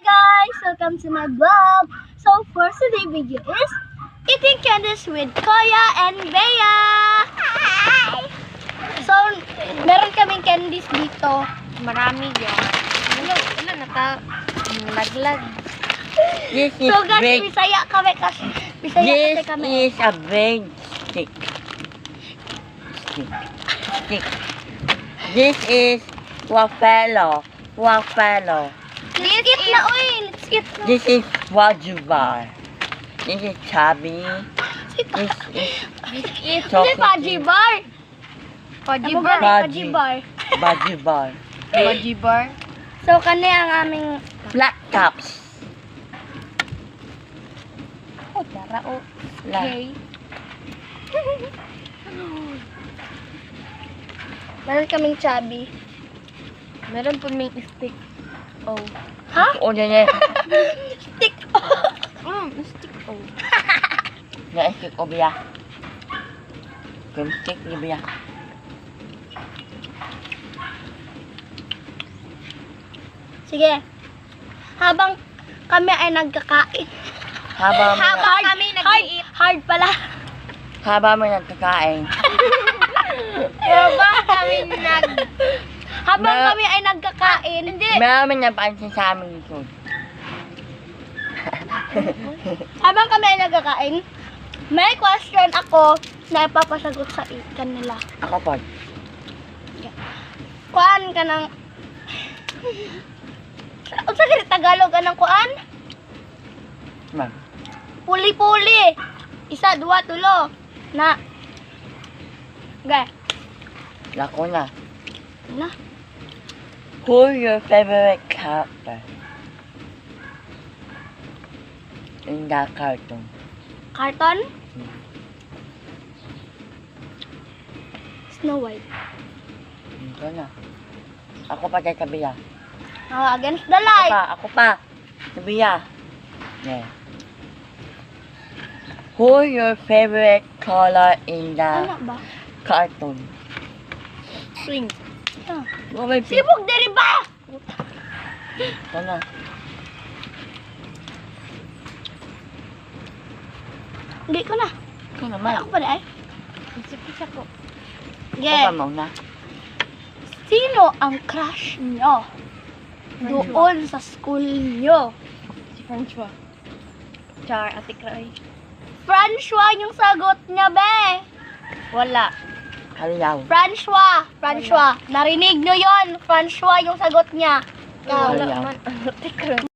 guys! Welcome to my vlog! So for today's video is eating candies with Koya and Bea! Hi! So, meron kaming candies dito. Marami yun. Naglag. This is So guys, bread. Bisaya kami kasi. Bisaya kasi This kami. is a bread stick. Stick. This is waffle. Waffle. Let's eat na, uy! Let's eat na. This is wajubar. This is chubby. This is Ano yung Paji Bar? Paji Ano bar. ba? Paji Bar. wajubar. Paji bar. So, kani ang aming... Flat tops. Oh, tara, oh. Flat. Meron kaming chubby. Meron po may stick. Oh. Ha? O yan. Stick! Stick. Oh. Na-stick o biya. Stick ni biya. Sige. Habang kami ay nagkakain. Habang kami nag-iit. Hard pala. may nagkakain. Habang kami Habang Ma- kami ay nagkakain. Hindi. Maraming napansin sa amin dito. Habang kami ay nagkakain, may question ako na ipapasagot sa kanila. Ako po. Kuan ka ng... Unsa gani Tagalog ka ng kuan? Ma'am. Puli-puli. Isa, dua, tulo. Na. Okay. Lako na. Na. Who's your favorite character in that cartoon? Carton? Snow White. Ito na. Ako pa tayo sabiya. Against the light. Ako pa. Sabiya. Yeah. Who's your favorite color in the Ano ba? cartoon? Swing. Ah. Oh, may pink. Sibog diri ba? Ito na. Hindi ko na. Ito naman. Ako pa di ay. Isa ko. Ako Yeah. pa mauna. Sino ang crush nyo? Doon sa school nyo. Si Francois. Char, ate Kray. Francois yung sagot niya, be. Wala. Halaw. Francois. Narinig nyo yon. Francois yung sagot niya. Wala Wala. man. Ate Kray.